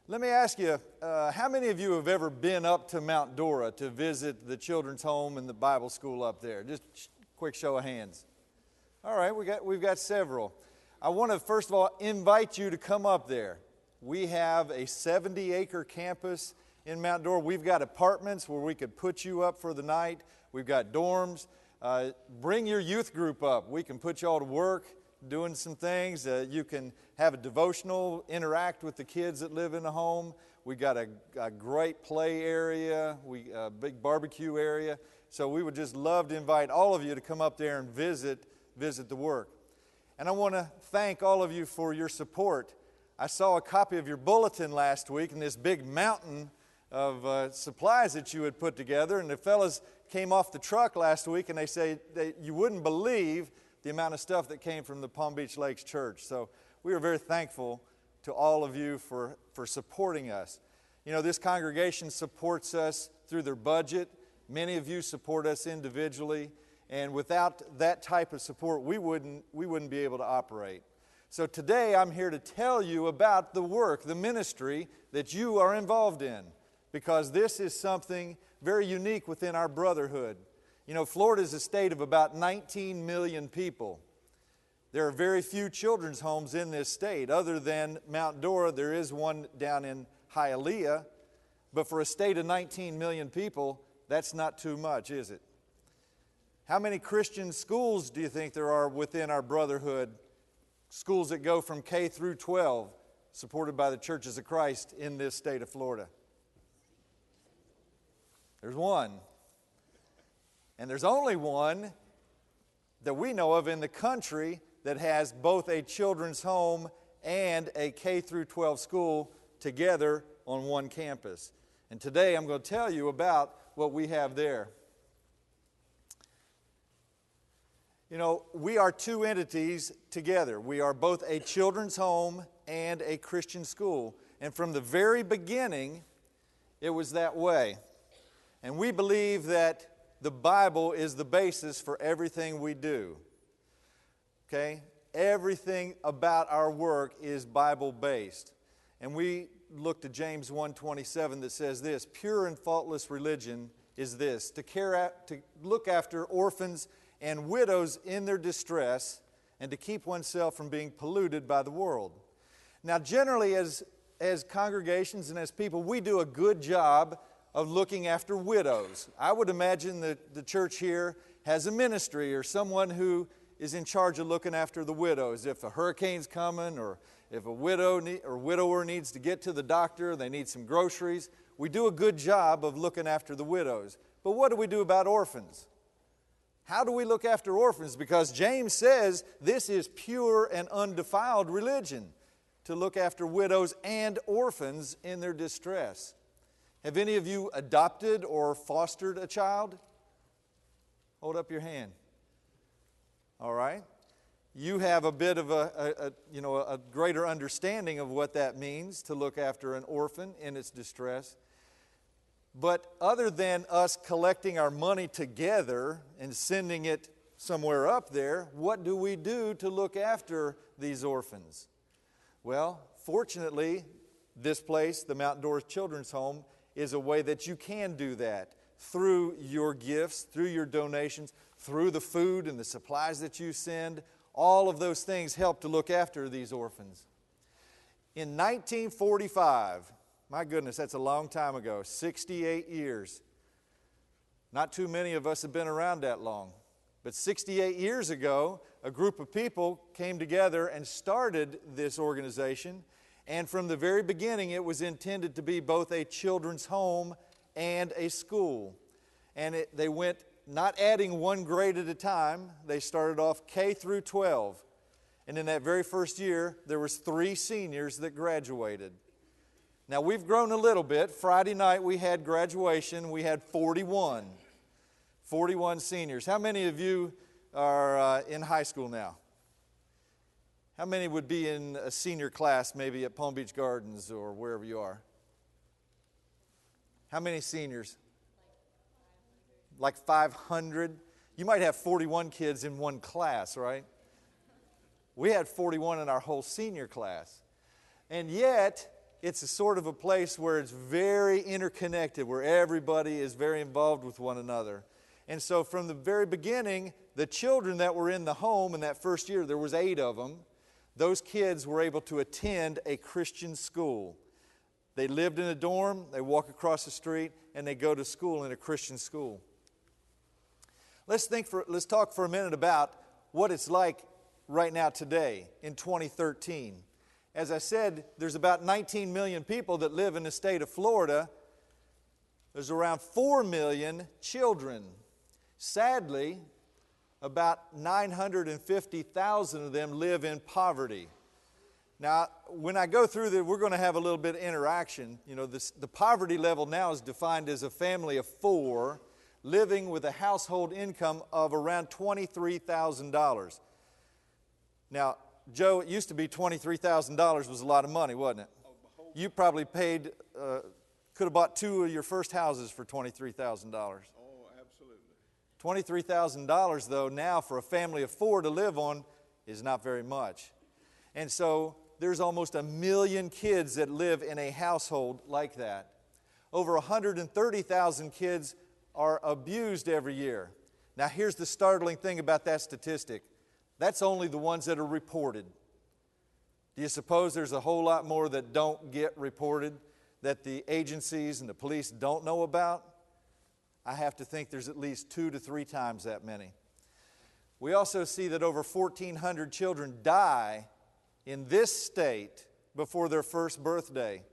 Let me ask you, how many of you have ever been up to Mount Dora to visit the children's home and the Bible school up there? Just quick show of hands. All right, we've got several. I want to first of all invite you to come up there. We have a 70-acre campus in Mount Dora. We've got apartments where we could put you up for the night. We've got dorms. Bring your youth group up. We can put you all to work doing some things. You can have a devotional, interact with the kids that live in the home. We got a great play area, a big barbecue area. So we would just love to invite all of you to come up there and visit the work. And I want to thank all of you for your support. I saw a copy of your bulletin last week and this big mountain of supplies that you had put together. And the fellas came off the truck last week and they say that you wouldn't believe the amount of stuff that came from the Palm Beach Lakes Church. So we are very thankful to all of you for supporting us. You know, this congregation supports us through their budget. Many of you support us individually. And without that type of support, we wouldn't be able to operate. So today I'm here to tell you about the work, the ministry that you are involved in, because this is something very unique within our brotherhood. You know, Florida is a state of about 19 million people. There are very few children's homes in this state. Other than Mount Dora, there is one down in Hialeah. But for a state of 19 million people, that's not too much, is it? How many Christian schools do you think there are within our brotherhood? Schools that go from K through 12, supported by the Churches of Christ in this state of Florida. There's one. And there's only one that we know of in the country that has both a children's home and a K through 12 school together on one campus. And today I'm going to tell you about what we have there. You know, we are two entities together. We are both a children's home and a Christian school. And from the very beginning, it was that way. And we believe that the Bible is the basis for everything we do. Okay? Everything about our work is Bible-based. And we looked at James 1:27 that says this: pure and faultless religion is this, to look after orphans and widows in their distress, and to keep oneself from being polluted by the world. Now, generally, as congregations and as people, we do a good job of looking after widows. I would imagine that the church here has a ministry or someone who is in charge of looking after the widows. If a hurricane's coming, or if a widower needs to get to the doctor, they need some groceries, we do a good job of looking after the widows. But what do we do about orphans? How do we look after orphans? Because James says this is pure and undefiled religion, to look after widows and orphans in their distress. Have any of you adopted or fostered a child? Hold up your hand. All right. You have a bit of a greater understanding of what that means to look after an orphan in its distress. But other than us collecting our money together and sending it somewhere up there, what do we do to look after these orphans? Well, fortunately, this place, the Mount Dora Children's Home, is a way that you can do that through your gifts, through your donations, through the food and the supplies that you send. All of those things help to look after these orphans. In 1945, my goodness, that's a long time ago, 68 years. Not too many of us have been around that long. But 68 years ago, a group of people came together and started this organization. And from the very beginning, it was intended to be both a children's home and a school. And they went not adding one grade at a time. They started off K through 12. And in that very first year, there was 3 seniors that graduated. Now, we've grown a little bit. Friday night, we had graduation. We had 41 seniors. How many of you are in high school now? How many would be in a senior class, maybe at Palm Beach Gardens or wherever you are? How many seniors? Like 500? You might have 41 kids in one class, right? We had 41 in our whole senior class. And yet, it's a sort of a place where it's very interconnected, where everybody is very involved with one another. And so from the very beginning, the children that were in the home in that first year, there was 8 of them, those kids were able to attend a Christian school. They lived in a dorm, they walk across the street, and they go to school in a Christian school. Let's talk for a minute about what it's like right now today in 2013. As I said, there's about 19 million people that live in the state of Florida. There's around 4 million children. Sadly, about 950,000 of them live in poverty. Now, when I go through that, we're going to have a little bit of interaction. You know, the poverty level now is defined as a family of 4 living with a household income of around $23,000. Now, Joe, it used to be $23,000 was a lot of money, wasn't it? You probably paid, could have bought 2 of your first houses for $23,000. Oh, absolutely. $23,000, though, now for a family of 4 to live on is not very much. And so there's almost 1 million kids that live in a household like that. Over 130,000 kids are abused every year. Now, here's the startling thing about that statistic. That's only the ones that are reported. Do you suppose there's a whole lot more that don't get reported, that the agencies and the police don't know about? I have to think there's at least 2 to 3 times that many. We also see that over 1,400 children die in this state before their first birthday.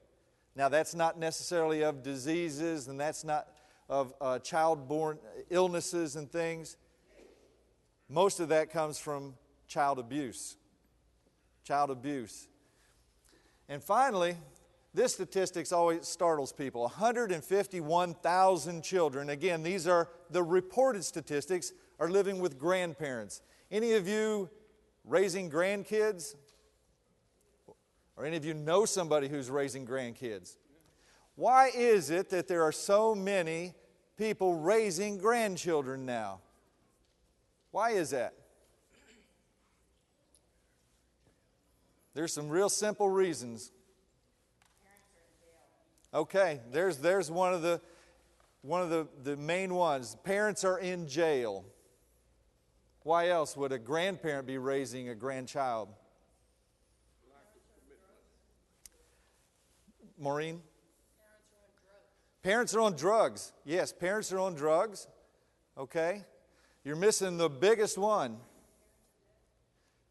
Now, that's not necessarily of diseases, and that's not of child-born illnesses and things. Most of that comes from child abuse. Child abuse. And finally, this statistics always startles people. 151,000 children, again, these are the reported statistics, are living with grandparents. Any of you raising grandkids? Or any of you know somebody who's raising grandkids? Why is it that there are so many people raising grandchildren now? Why is that? There's some real simple reasons. Okay, there's one of the main ones. Parents are in jail. Why else would a grandparent be raising a grandchild? Maureen? Parents are on drugs. Yes, parents are on drugs. Okay. You're missing the biggest one.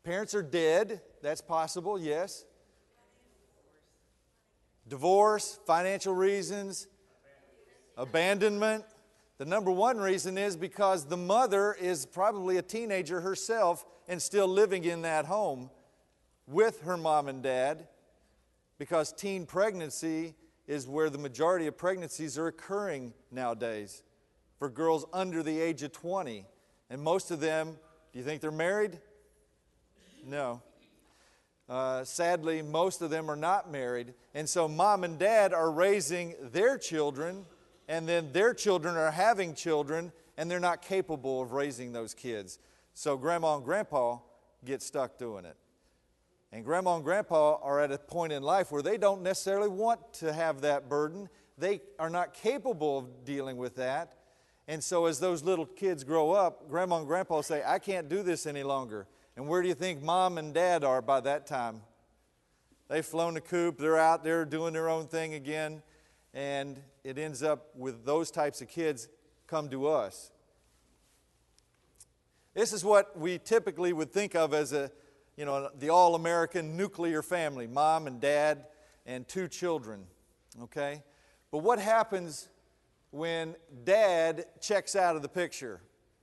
Parents are dead. That's possible, yes. Divorce, financial reasons, abandonment. The number one reason is because the mother is probably a teenager herself and still living in that home with her mom and dad, because teen pregnancy is where the majority of pregnancies are occurring nowadays for girls under the age of 20. And most of them, do you think they're married? No. Sadly, most of them are not married. And so mom and dad are raising their children, and then their children are having children, and they're not capable of raising those kids. So grandma and grandpa get stuck doing it. And grandma and grandpa are at a point in life where they don't necessarily want to have that burden. They are not capable of dealing with that. And so as those little kids grow up, grandma and grandpa say, I can't do this any longer. And where do you think mom and dad are by that time? They've flown the coop, they're out there doing their own thing again, and it ends up with those types of kids come to us. This is what we typically would think of as the all-American nuclear family, mom and dad and 2 children, okay? But what happens when dad checks out of the picture?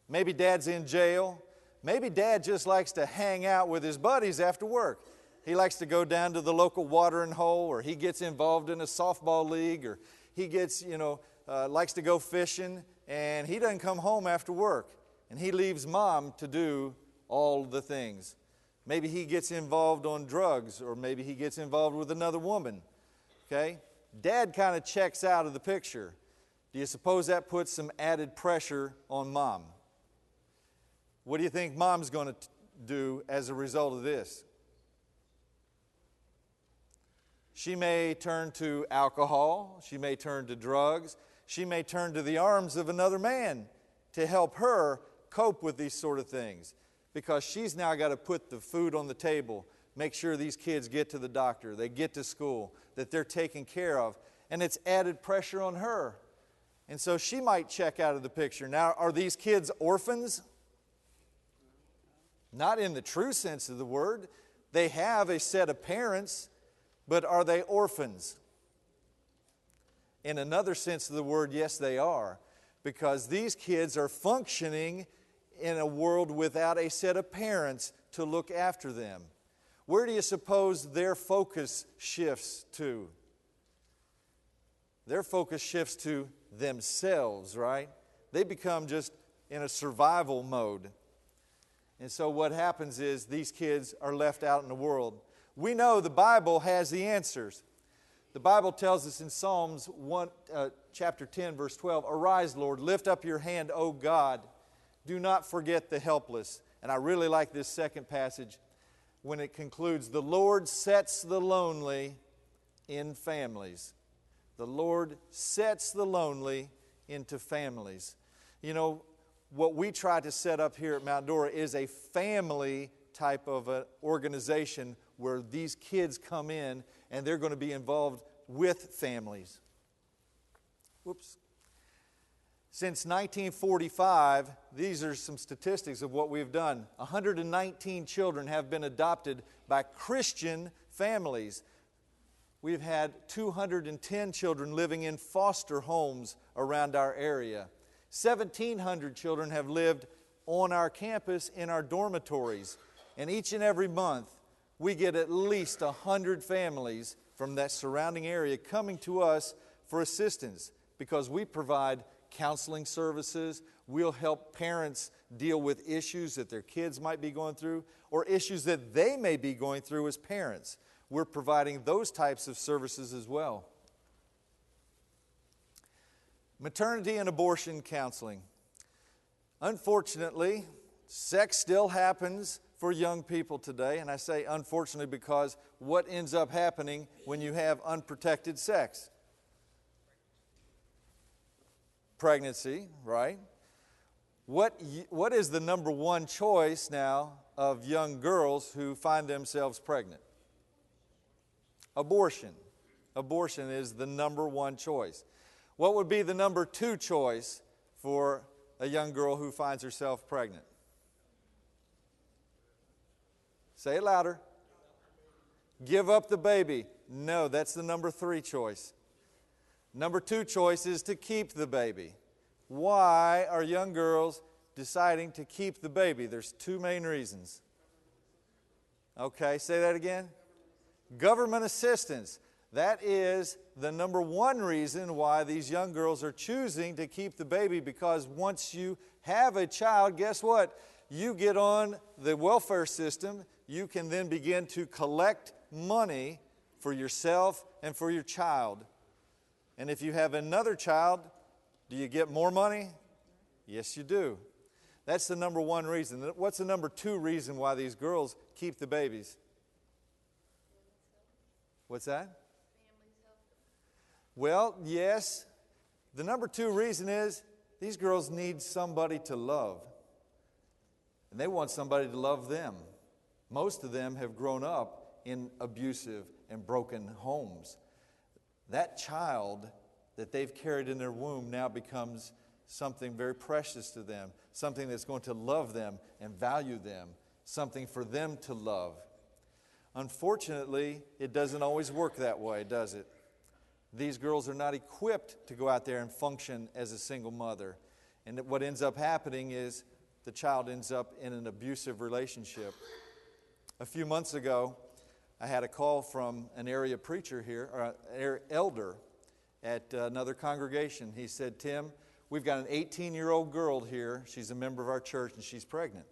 Maybe dad's in jail. Maybe dad just likes to hang out with his buddies after work. He likes to go down to the local watering hole, or he gets involved in a softball league, or he gets, likes to go fishing, and he doesn't come home after work. And he leaves mom to do all the things. Maybe he gets involved on drugs, or maybe he gets involved with another woman. Okay? Dad kind of checks out of the picture. Do you suppose that puts some added pressure on mom? What do you think mom's going to do as a result of this? She may turn to alcohol. She may turn to drugs. She may turn to the arms of another man to help her cope with these sort of things, because she's now got to put the food on the table, make sure these kids get to the doctor, they get to school, that they're taken care of, and it's added pressure on her. And so she might check out of the picture. Now, are these kids orphans? Not in the true sense of the word. They have a set of parents, but are they orphans? In another sense of the word, yes, they are, because these kids are functioning in a world without a set of parents to look after them. Where do you suppose their focus shifts to? Their focus shifts to themselves, right? They become just in a survival mode. And so what happens is these kids are left out in the world. We know the Bible has the answers. The Bible tells us in Psalms 1, chapter 10, verse 12, "Arise, Lord, lift up your hand, O God. Do not forget the helpless." And I really like this second passage when it concludes, "The Lord sets the lonely in families." The Lord sets the lonely into families. You know, what we try to set up here at Mount Dora is a family type of an organization where these kids come in and they're going to be involved with families. Whoops. Since 1945, these are some statistics of what we've done. 119 children have been adopted by Christian families. We've had 210 children living in foster homes around our area. 1,700 children have lived on our campus in our dormitories. And each and every month, we get at least 100 families from that surrounding area coming to us for assistance, because we provide counseling services. We'll help parents deal with issues that their kids might be going through, or issues that they may be going through as parents. We're providing those types of services as well. Maternity and abortion counseling. Unfortunately, sex still happens for young people today, and I say unfortunately because what ends up happening when you have unprotected sex? Pregnancy, right? What is the number one choice now of young girls who find themselves pregnant? Abortion. Abortion is the number one choice. What would be the number two choice for a young girl who finds herself pregnant? Say it louder. Give up the baby. No, that's the number three choice. Number two choice is to keep the baby. Why are young girls deciding to keep the baby? There's two main reasons. Okay, say that again. Government assistance. That is the number one reason why these young girls are choosing to keep the baby, because once you have a child, guess what? You get on the welfare system. You can then begin to collect money for yourself and for your child. And if you have another child, do you get more money? Yes, you do. That's the number one reason. What's the number two reason why these girls keep the babies? What's that? Well, yes. The number two reason is these girls need somebody to love. And they want somebody to love them. Most of them have grown up in abusive and broken homes. That child that they've carried in their womb now becomes something very precious to them, something that's going to love them and value them, something for them to love. Unfortunately, it doesn't always work that way, does it? These girls are not equipped to go out there and function as a single mother. And what ends up happening is the child ends up in an abusive relationship. A few months ago, I had a call from an area preacher here, or an elder at another congregation. He said, "Tim, we've got an 18-year-old girl here. She's a member of our church, and she's pregnant.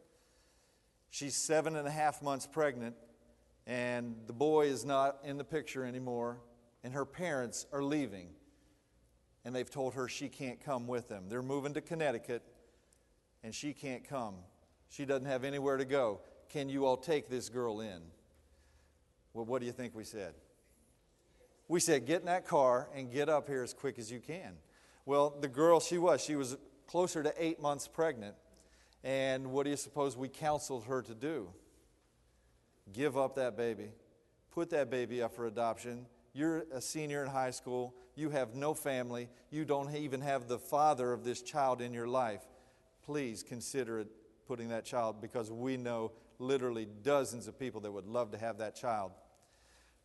She's 7.5 months pregnant, and the boy is not in the picture anymore, and her parents are leaving. And they've told her she can't come with them. They're moving to Connecticut, and she can't come. She doesn't have anywhere to go. Can you all take this girl in?" Well, what do you think we said? We said, get in that car and get up here as quick as you can. Well, the girl, she was closer to 8 months pregnant. And what do you suppose we counseled her to do? Give up that baby. Put that baby up for adoption. You're a senior in high school. You have no family. You don't even have the father of this child in your life. Please consider it, putting that child, because we know literally dozens of people that would love to have that child.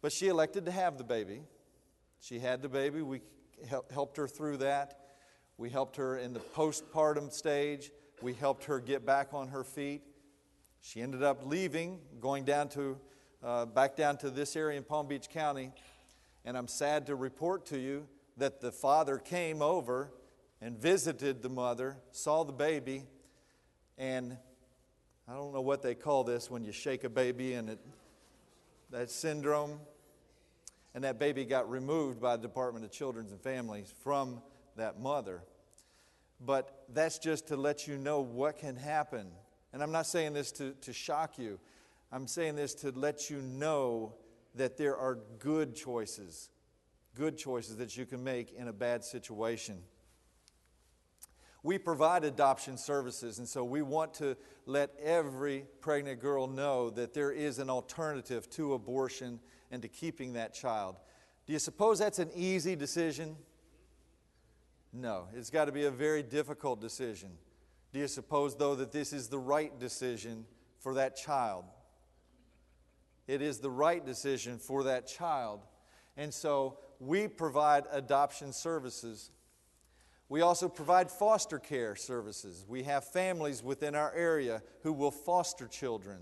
But she elected to have the baby. She had the baby. We helped her through that. We helped her in the postpartum stage. We helped her get back on her feet. She ended up leaving, going back down to this area in Palm Beach County. And I'm sad to report to you that the father came over and visited the mother, saw the baby, and I don't know what they call this when you shake a baby and that syndrome. And that baby got removed by the Department of Children's and Families from that mother. But that's just to let you know what can happen. And I'm not saying this to shock you. I'm saying this to let you know that there are good choices that you can make in a bad situation. We provide adoption services, and so we want to let every pregnant girl know that there is an alternative to abortion and to keeping that child. Do you suppose that's an easy decision? No, it's got to be a very difficult decision. Do you suppose, though, that this is the right decision for that child? It is the right decision for that child. And so we provide adoption services. We also provide foster care services. We have families within our area who will foster children.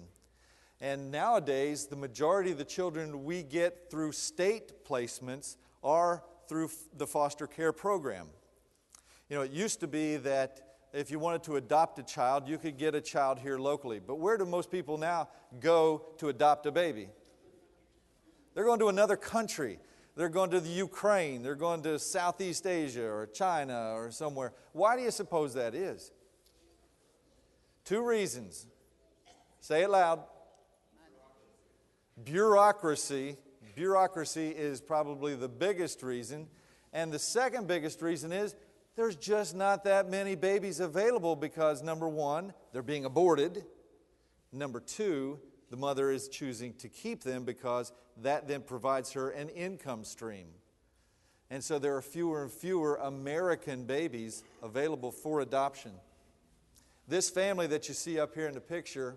And nowadays, the majority of the children we get through state placements are through the foster care program. You know, it used to be that if you wanted to adopt a child, you could get a child here locally. But where do most people now go to adopt a baby? They're going to another country. They're going to the Ukraine. They're going to Southeast Asia or China or somewhere. Why do you suppose that is? 2 reasons. Say it loud. Bureaucracy. Bureaucracy is probably the biggest reason. And the second biggest reason is there's just not that many babies available because, number 1, they're being aborted. Number 2, the mother is choosing to keep them because that then provides her an income stream. And so there are fewer and fewer American babies available for adoption. This family that you see up here in the picture,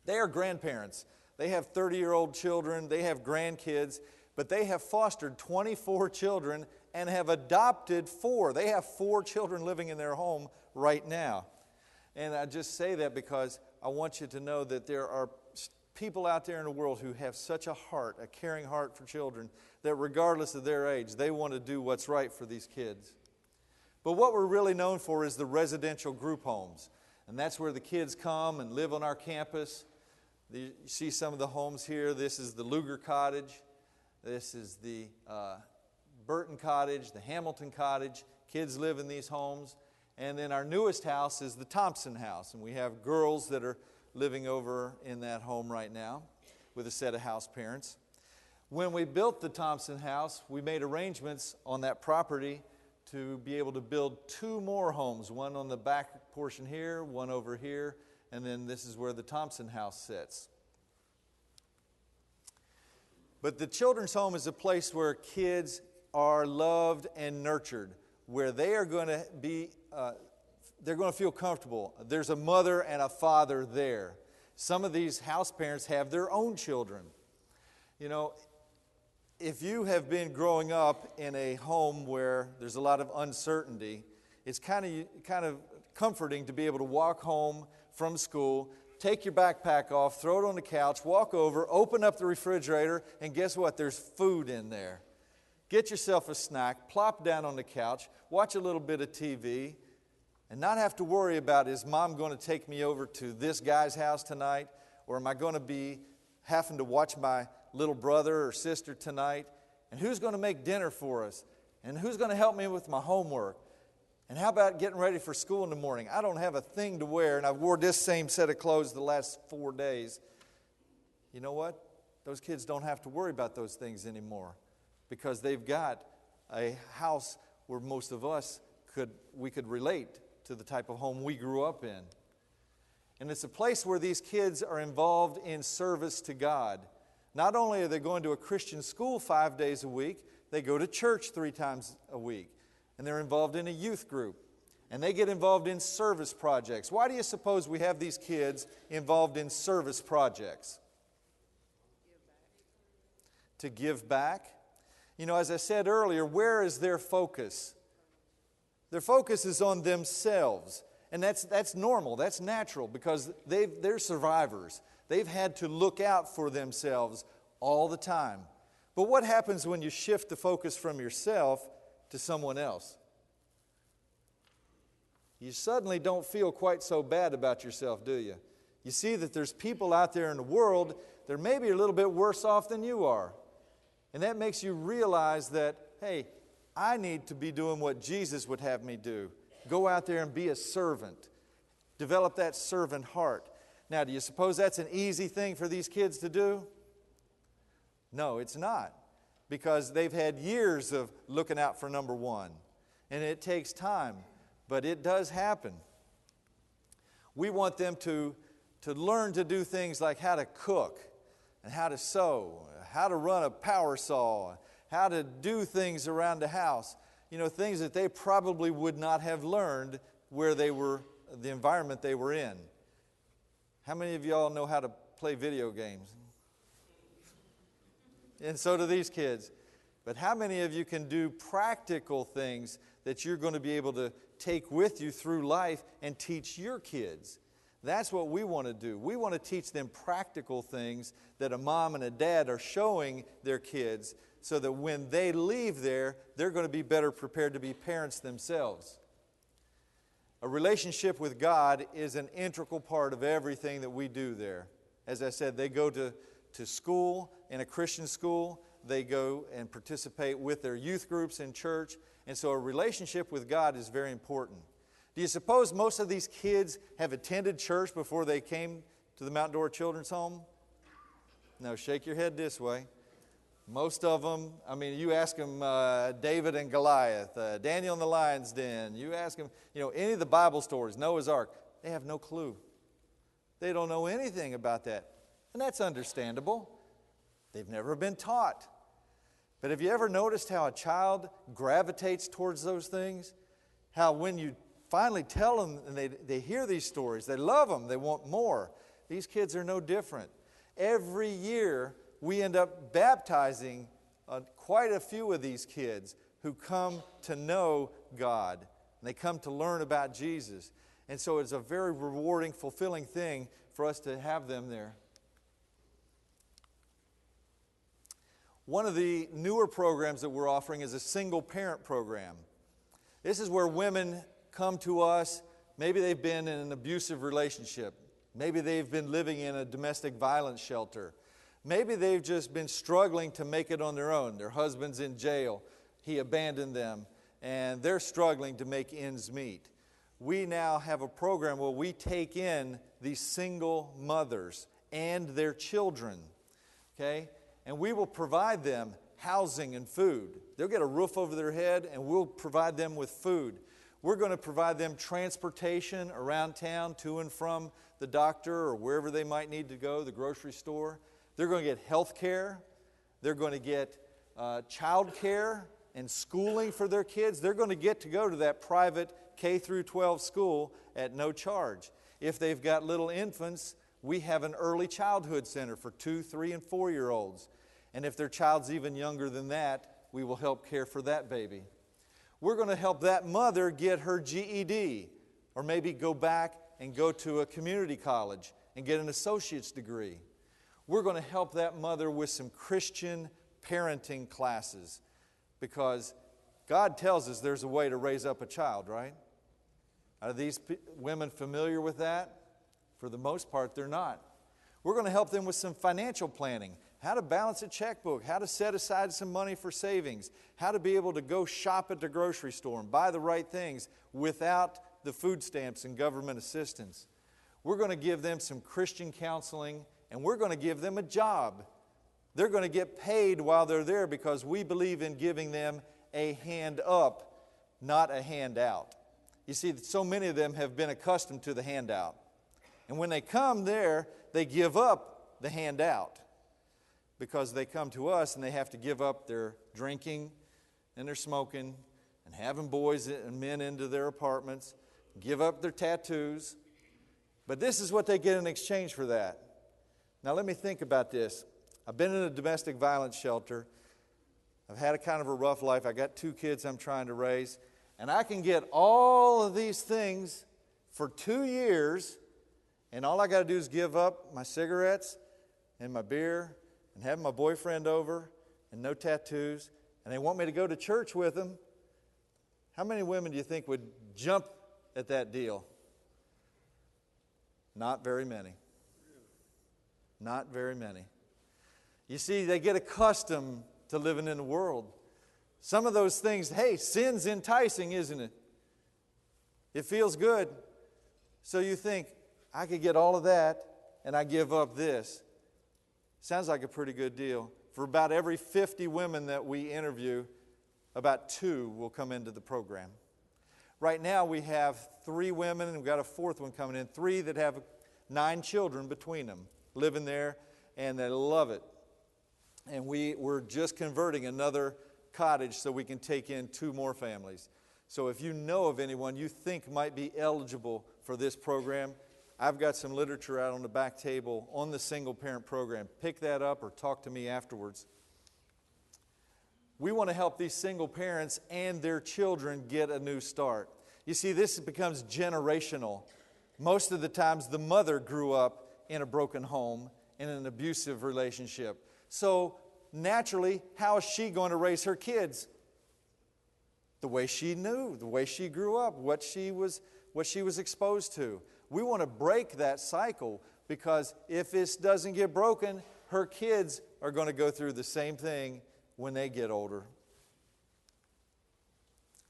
they are grandparents. They have 30-year-old children. They have grandkids. But they have fostered 24 children and have adopted 4. They have 4 children living in their home right now. And I just say that because I want you to know that there are people out there in the world who have such a heart, a caring heart for children, that regardless of their age, they want to do what's right for these kids. But what we're really known for is the residential group homes. And that's where the kids come and live on our campus. You see some of the homes here. This is the Luger Cottage. This is the Burton Cottage, the Hamilton Cottage. Kids live in these homes. And then our newest house is the Thompson House. And we have girls that are living over in that home right now with a set of house parents. When we built the Thompson House, we made arrangements on that property to be able to build 2 more homes, one on the back portion here, one over here, and then this is where the Thompson House sits. But the children's home is a place where kids are loved and nurtured, where they are going to be, they're going to feel comfortable. There's a mother and a father there. Some of these house parents have their own children. You know, if you have been growing up in a home where there's a lot of uncertainty, it's kind of comforting to be able to walk home from school, take your backpack off, throw it on the couch, walk over, open up the refrigerator, and guess what? There's food in there. Get yourself a snack, plop down on the couch, watch a little bit of TV, and not have to worry about, is mom going to take me over to this guy's house tonight, or am I going to be having to watch my little brother or sister tonight, and who's going to make dinner for us, and who's going to help me with my homework, and how about getting ready for school in the morning? I don't have a thing to wear, and I've wore this same set of clothes the last 4 days. You know what? Those kids don't have to worry about those things anymore because they've got a house where most of us we could relate to the type of home we grew up in. And it's a place where these kids are involved in service to God. Not only are they going to a Christian school 5 days a week, they go to church 3 times a week. And they're involved in a youth group. And they get involved in service projects. Why do you suppose we have these kids involved in service projects? To give back. You know, as I said earlier, where is their focus? Their focus is on themselves. And that's normal, that's natural, because they're survivors. They've had to look out for themselves all the time. But what happens when you shift the focus from yourself to someone else? You suddenly don't feel quite so bad about yourself, do you? You see that there's people out there in the world that are maybe a little bit worse off than you are. And that makes you realize that, hey, I need to be doing what Jesus would have me do. Go out there and be a servant. Develop that servant heart. Now, do you suppose that's an easy thing for these kids to do? No, it's not. Because they've had years of looking out for number one. And it takes time. But it does happen. We want them to learn to do things like how to cook and how to sew, how to run a power saw, how to do things around the house. You know, things that they probably would not have learned where they were, the environment they were in. How many of y'all know how to play video games? And so do these kids. But how many of you can do practical things that you're going to be able to take with you through life and teach your kids? That's what we want to do. We want to teach them practical things that a mom and a dad are showing their kids, so that when they leave there, they're going to be better prepared to be parents themselves. A relationship with God is an integral part of everything that we do there. As I said, they go to school, in a Christian school. They go and participate with their youth groups in church. And so a relationship with God is very important. Do you suppose most of these kids have attended church before they came to the Mount Dora Children's Home? No, shake your head this way. Most of them, I mean, you ask them David and Goliath, Daniel in the lion's den. You ask them, any of the Bible stories, Noah's Ark. They have no clue. They don't know anything about that. And that's understandable. They've never been taught. But have you ever noticed how a child gravitates towards those things? How when you finally tell them and they hear these stories, they love them, they want more. These kids are no different. Every year we end up baptizing quite a few of these kids who come to know God. And they come to learn about Jesus. And so it's a very rewarding, fulfilling thing for us to have them there. One of the newer programs that we're offering is a single parent program. This is where women come to us. Maybe they've been in an abusive relationship. Maybe they've been living in a domestic violence shelter. Maybe they've just been struggling to make it on their own. Their husband's in jail. He abandoned them. And they're struggling to make ends meet. We now have a program where we take in these single mothers and their children. Okay? And we will provide them housing and food. They'll get a roof over their head, and we'll provide them with food. We're going to provide them transportation around town to and from the doctor or wherever they might need to go, the grocery store. They're going to get health care. They're going to get child care and schooling for their kids. They're going to get to go to that private K through 12 school at no charge. If they've got little infants, we have an early childhood center for 2-, 3-, and 4-year-olds. And if their child's even younger than that, we will help care for that baby. We're going to help that mother get her GED, or maybe go back and go to a community college and get an associate's degree. We're going to help that mother with some Christian parenting classes, because God tells us there's a way to raise up a child, right? Are these women familiar with that? For the most part, they're not. We're going to help them with some financial planning, how to balance a checkbook, how to set aside some money for savings, how to be able to go shop at the grocery store and buy the right things without the food stamps and government assistance. We're going to give them some Christian counseling, and we're going to give them a job. They're going to get paid while they're there because we believe in giving them a hand up, not a handout. You see, so many of them have been accustomed to the handout. And when they come there, they give up the handout because they come to us and they have to give up their drinking and their smoking and having boys and men into their apartments, give up their tattoos. But this is what they get in exchange for that. Now let me think about this. I've been in a domestic violence shelter. I've had a kind of a rough life. I got 2 kids I'm trying to raise. And I can get all of these things for 2 years, and all I got to do is give up my cigarettes and my beer and have my boyfriend over and no tattoos, and they want me to go to church with them. How many women do you think would jump at that deal? Not very many. Not very many. You see, they get accustomed to living in the world. Some of those things, hey, sin's enticing, isn't it? It feels good. So you think, I could get all of that and I give up this. Sounds like a pretty good deal. For about every 50 women that we interview, about 2 will come into the program. Right now we have 3 women, and we've got a 4th one coming in, 3 that have 9 children between them, living there, and they love it. And we're just converting another cottage so we can take in 2 more families. So if you know of anyone you think might be eligible for this program, I've got some literature out on the back table on the single parent program. Pick that up or talk to me afterwards. We want to help these single parents and their children get a new start. You see, this becomes generational. Most of the times the mother grew up in a broken home, in an abusive relationship. So naturally, how is she going to raise her kids? The way she knew, the way she grew up, what she was exposed to. We want to break that cycle because if this doesn't get broken, her kids are going to go through the same thing when they get older.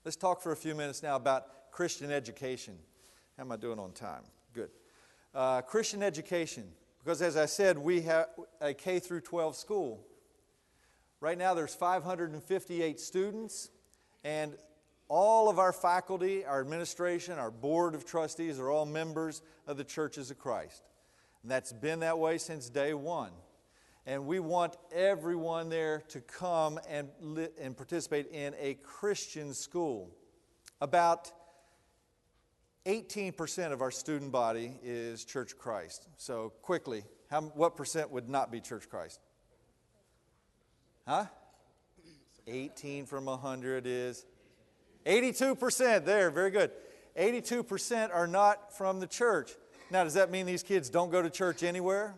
Let's talk for a few minutes now about Christian education. How am I doing on time? Good. Christian education, because as I said, we have a K through 12 school. Right now there's 558 students, and all of our faculty, our administration, our board of trustees are all members of the Churches of Christ. And that's been that way since day one. And we want everyone there to come and participate in a Christian school. About 18% of our student body is Church of Christ. So quickly, what percent would not be Church of Christ? Huh? 18 from 100 is 82%. There, very good. 82% are not from the church. Now, does that mean these kids don't go to church anywhere?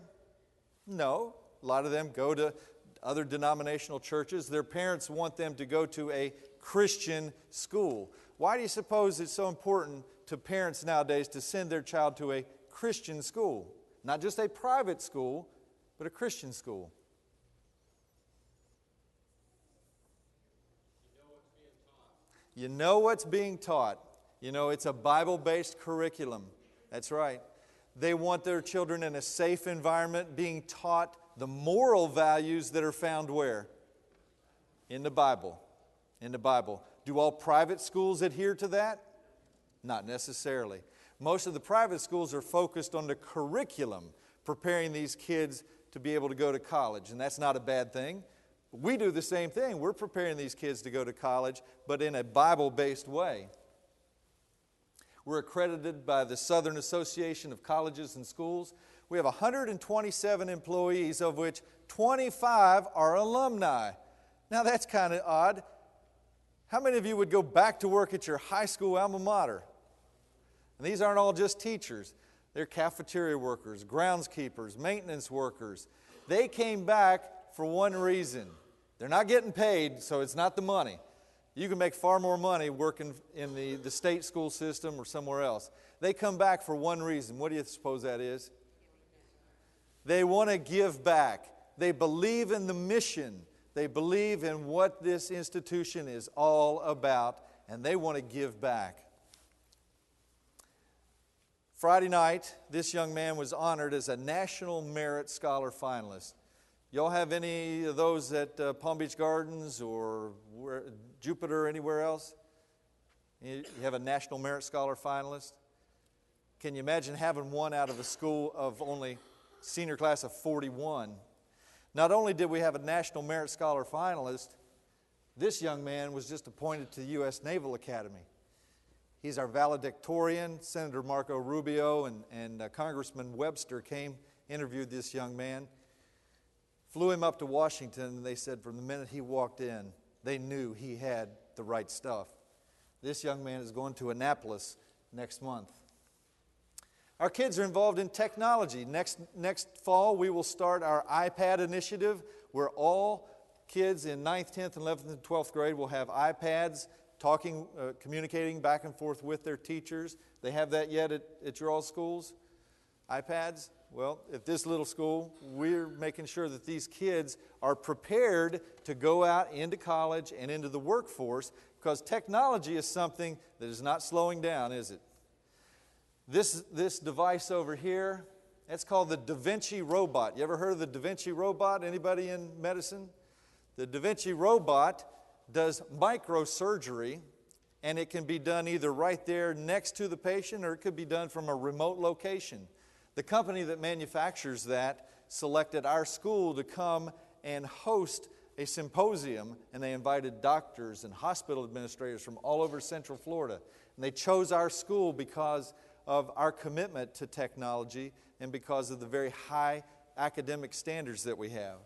No. A lot of them go to other denominational churches. Their parents want them to go to a Christian school. Why do you suppose it's so important to parents nowadays to send their child to a Christian school? Not just a private school, but a Christian school. You know what's being taught. You know, it's a Bible-based curriculum. That's right. They want their children in a safe environment being taught the moral values that are found where? In the Bible. In the Bible. Do all private schools adhere to that? Not necessarily. Most of the private schools are focused on the curriculum, preparing these kids to be able to go to college, and that's not a bad thing. We do the same thing. We're preparing these kids to go to college, but in a Bible-based way. We're accredited by the Southern Association of Colleges and Schools. We have 127 employees, of which 25 are alumni. Now that's kind of odd. How many of you would go back to work at your high school alma mater? And these aren't all just teachers. They're cafeteria workers, groundskeepers, maintenance workers. They came back for one reason. They're not getting paid, so it's not the money. You can make far more money working in the state school system or somewhere else. They come back for one reason. What do you suppose that is? They want to give back. They believe in the mission. They believe in what this institution is all about, and they want to give back. Friday night, this young man was honored as a National Merit Scholar finalist. Y'all have any of those at Palm Beach Gardens or Jupiter or anywhere else? You have a National Merit Scholar finalist? Can you imagine having one out of a school of only senior class of 41? Not only did we have a National Merit Scholar finalist, this young man was just appointed to the U.S. Naval Academy. He's our valedictorian. Senator Marco Rubio and Congressman Webster came, interviewed this young man, flew him up to Washington, and they said from the minute he walked in, they knew he had the right stuff. This young man is going to Annapolis next month. Our kids are involved in technology. Next fall, we will start our iPad initiative, where all kids in 9th, 10th, 11th, and 12th grade will have iPads, communicating back and forth with their teachers. They have that yet at your all schools? iPads? Well, at this little school, we're making sure that these kids are prepared to go out into college and into the workforce, because technology is something that is not slowing down, is it? This device over here, that's called the Da Vinci robot. You ever heard of the Da Vinci robot? Anybody in medicine? The Da Vinci robot does microsurgery, and it can be done either right there next to the patient, or it could be done from a remote location. The company that manufactures that selected our school to come and host a symposium, and they invited doctors and hospital administrators from all over Central Florida. And they chose our school because of our commitment to technology and because of the very high academic standards that we have.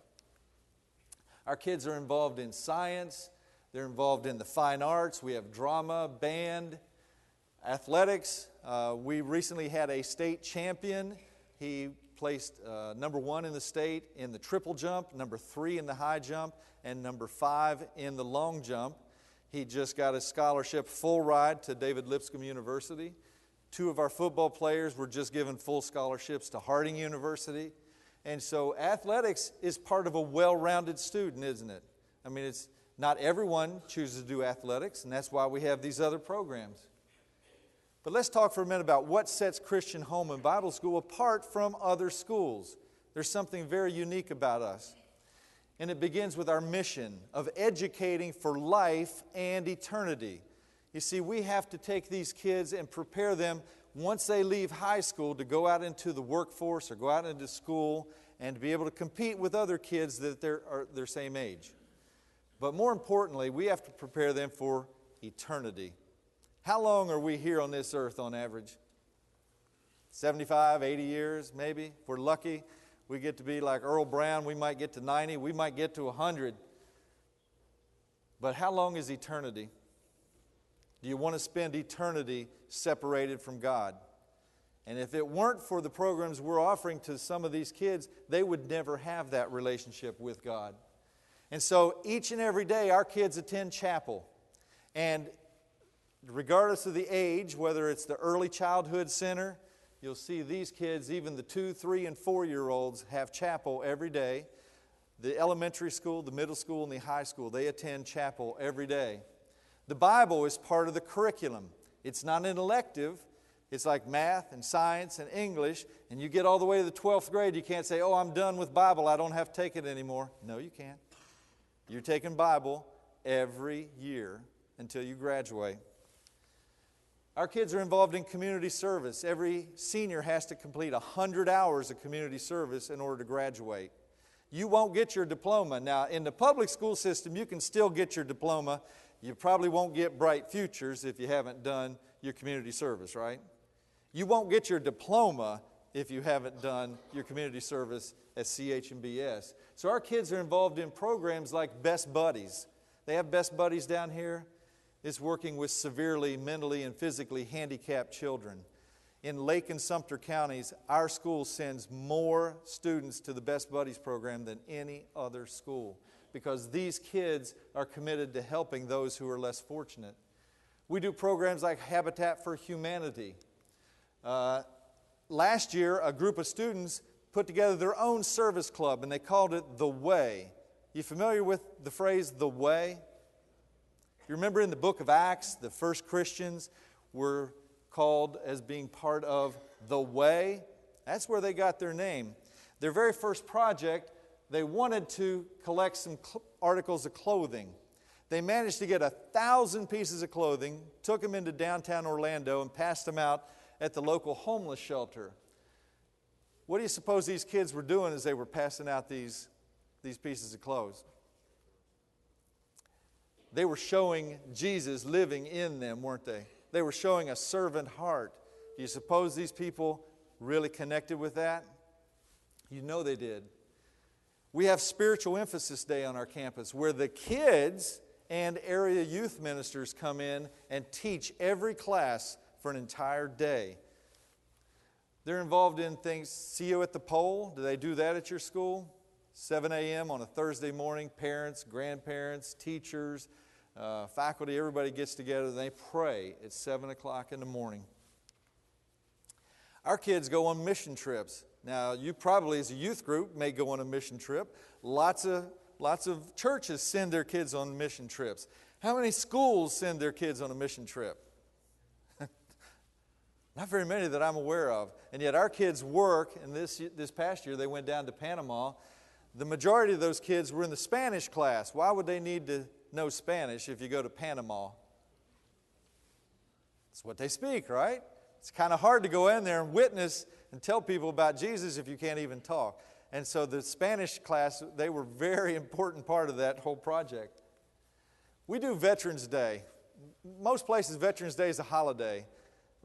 Our kids are involved in science. They're involved in the fine arts. We have drama, band, athletics. We recently had a state champion. He placed number 1 in the state in the triple jump, number 3 in the high jump, and number 5 in the long jump. He just got a scholarship, full ride, to David Lipscomb University. 2 of our football players were just given full scholarships to Harding University. And so athletics is part of a well-rounded student, isn't it? I mean, it's not everyone chooses to do athletics, and that's why we have these other programs. But let's talk for a minute about what sets Christian Home and Bible School apart from other schools. There's something very unique about us. And it begins with our mission of educating for life and eternity. You see, we have to take these kids and prepare them once they leave high school to go out into the workforce or go out into school and to be able to compete with other kids that are their same age. But more importantly, we have to prepare them for eternity. How long are we here on this earth on average? 75, 80 years maybe? If we're lucky, we get to be like Earl Brown. We might get to 90. We might get to 100. But how long is eternity? Do you want to spend eternity separated from God? And if it weren't for the programs we're offering to some of these kids, they would never have that relationship with God. And so each and every day our kids attend chapel. And regardless of the age, whether it's the early childhood center, you'll see these kids, even the 2, 3, and 4-year-olds, have chapel every day. The elementary school, the middle school, and the high school, they attend chapel every day. The Bible is part of the curriculum. It's not an elective. It's like math and science and English, and you get all the way to the 12th grade, you can't say, oh, I'm done with Bible, I don't have to take it anymore. No, you can't. You're taking Bible every year until you graduate. Our kids are involved in community service. Every senior has to complete 100 hours of community service in order to graduate. You won't get your diploma. Now, in the public school system, you can still get your diploma. You probably won't get bright futures if you haven't done your community service, right? You won't get your diploma if you haven't done your community service at CH&BS. So our kids are involved in programs like Best Buddies. They have Best Buddies down here. It's working with severely mentally and physically handicapped children. In Lake and Sumter counties, our school sends more students to the Best Buddies program than any other school, because these kids are committed to helping those who are less fortunate. We do programs like Habitat for Humanity. Last year, a group of students put together their own service club, and they called it The Way. You familiar with the phrase, The Way? You remember in the book of Acts, the first Christians were called as being part of The Way? That's where they got their name. Their very first project They wanted to collect some articles of clothing. They managed to get 1,000 pieces of clothing, took them into downtown Orlando, and passed them out at the local homeless shelter. What do you suppose these kids were doing as they were passing out these pieces of clothes? They were showing Jesus living in them, weren't they? They were showing a servant heart. Do you suppose these people really connected with that? You know they did. We have Spiritual Emphasis Day on our campus where the kids and area youth ministers come in and teach every class for an entire day. They're involved in things, see you at the pole. Do they do that at your school? 7 a.m. on a Thursday morning, parents, grandparents, teachers, faculty, everybody gets together and they pray at 7 o'clock in the morning. Our kids go on mission trips. Now, you probably as a youth group may go on a mission trip. Lots of churches send their kids on mission trips. How many schools send their kids on a mission trip? Not very many that I'm aware of. And yet our kids work, and this past year they went down to Panama. The majority of those kids were in the Spanish class. Why would they need to know Spanish if you go to Panama? It's what they speak, right? It's kind of hard to go in there and witness and tell people about Jesus if you can't even talk. And so the Spanish class, they were a very important part of that whole project. We do Veterans Day. Most places, Veterans Day is a holiday.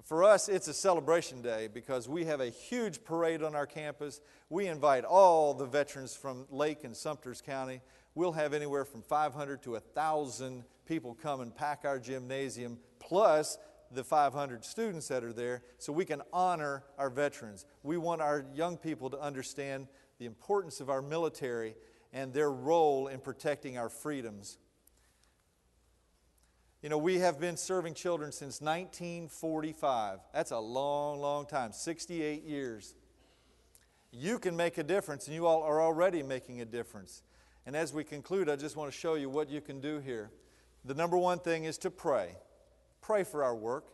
For us, it's a celebration day because we have a huge parade on our campus. We invite all the veterans from Lake and Sumter County. We'll have anywhere from 500 to 1,000 people come and pack our gymnasium, plus the 500 students that are there, so we can honor our veterans. We want our young people to understand the importance of our military and their role in protecting our freedoms. You know, we have been serving children since 1945. That's a long, long time, 68 years. You can make a difference, and you all are already making a difference. And as we conclude, I just want to show you what you can do here. The number one thing is to pray. Pray for our work.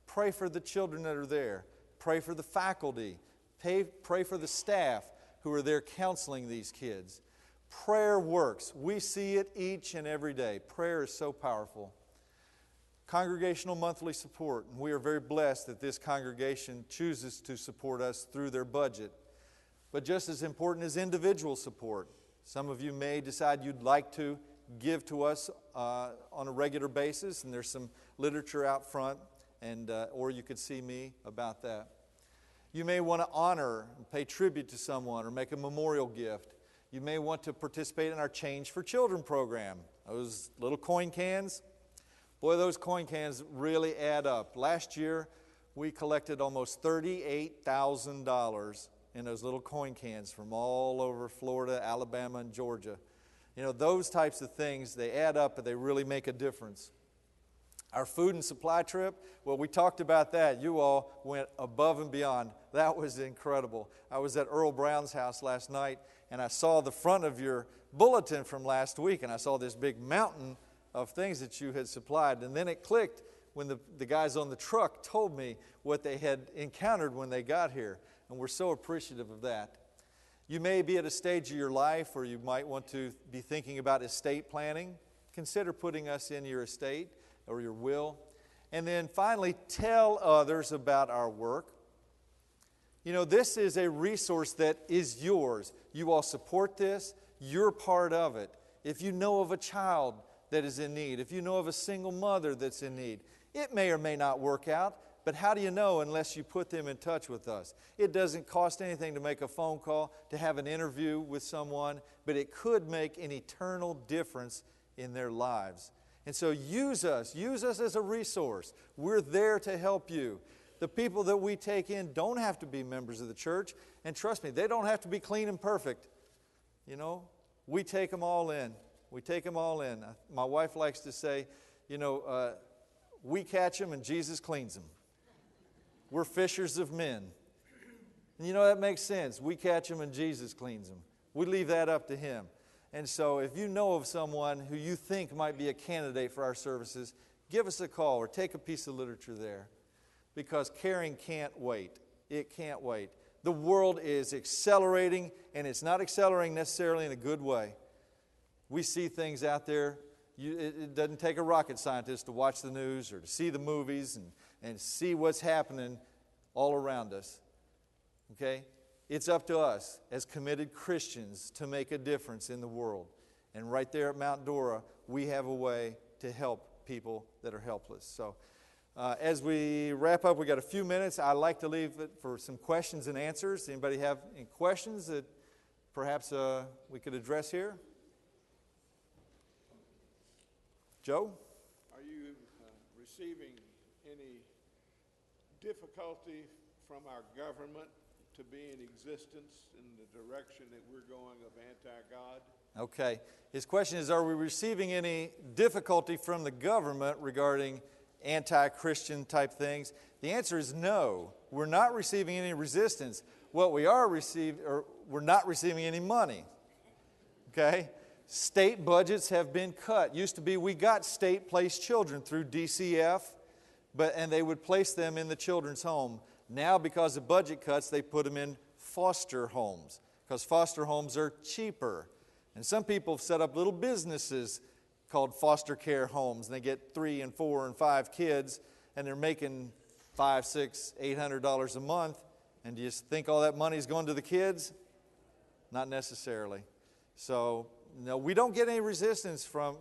Pray for the children that are there. Pray for the faculty. Pray for the staff who are there counseling these kids. Prayer works. We see it each and every day. Prayer is so powerful. Congregational monthly support. And we are very blessed that this congregation chooses to support us through their budget. But just as important is individual support. Some of you may decide you'd like to give to us on a regular basis, and there's some literature out front, and or you could see me about that. You may want to honor and pay tribute to someone or make a memorial gift. You may want to participate in our Change for Children program. Those little coin cans, boy, those coin cans really add up. Last year, we collected almost $38,000 in those little coin cans from all over Florida, Alabama, and Georgia. You know, those types of things, they add up and they really make a difference. Our food and supply trip, well, we talked about that. You all went above and beyond. That was incredible. I was at Earl Brown's house last night, and I saw the front of your bulletin from last week, and I saw this big mountain of things that you had supplied. And then it clicked when the guys on the truck told me what they had encountered when they got here. And we're so appreciative of that. You may be at a stage of your life where you might want to be thinking about estate planning. Consider putting us in your estate or your will. And then finally, tell others about our work. You know, this is a resource that is yours. You all support this. You're part of it. If you know of a child that is in need, if you know of a single mother that's in need, it may or may not work out. But how do you know unless you put them in touch with us? It doesn't cost anything to make a phone call, to have an interview with someone, but it could make an eternal difference in their lives. And so use us as a resource. We're there to help you. The people that we take in don't have to be members of the church, and trust me, they don't have to be clean and perfect. You know, we take them all in. We take them all in. My wife likes to say, you know, we catch them and Jesus cleans them. We're fishers of men. And you know, that makes sense. We catch them and Jesus cleans them. We leave that up to Him. And so if you know of someone who you think might be a candidate for our services, give us a call or take a piece of literature there. Because caring can't wait. It can't wait. The world is accelerating, and it's not accelerating necessarily in a good way. We see things out there. It doesn't take a rocket scientist to watch the news or to see the movies and see what's happening all around us. Okay? It's up to us as committed Christians to make a difference in the world. And right there at Mount Dora, we have a way to help people that are helpless. So as we wrap up, we got a few minutes. I'd like to leave it for some questions and answers. Anybody have any questions that perhaps we could address here? Joe? Are you receiving any difficulty from our government to be in existence in the direction that we're going of anti-God? Okay. His question is, are we receiving any difficulty from the government regarding anti-Christian type things? The answer is no. We're not receiving any resistance. What we are we're not receiving any money. Okay? State budgets have been cut. Used to be we got state-placed children through DCF, and they would place them in the children's home. Now, because of budget cuts, they put them in foster homes because foster homes are cheaper. And some people have set up little businesses called foster care homes, and they get 3 and 4 and 5 kids, and they're making $500, $600, $800 a month. And do you think all that money is going to the kids? Not necessarily. So, no, we don't get any resistance from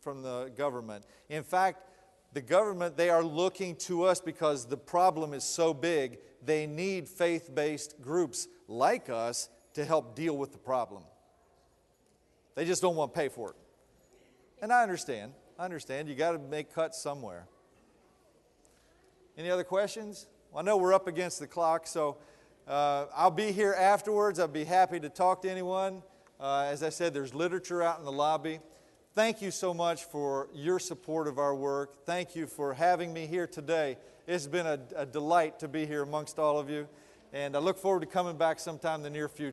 the government. In fact, the government, they are looking to us because the problem is so big, they need faith-based groups like us to help deal with the problem. They just don't want to pay for it. And I understand. You got to make cuts somewhere. Any other questions? Well, I know we're up against the clock, so I'll be here afterwards. I'll be happy to talk to anyone. As I said, there's literature out in the lobby. Thank you so much for your support of our work. Thank you for having me here today. It's been a delight to be here amongst all of you, and I look forward to coming back sometime in the near future.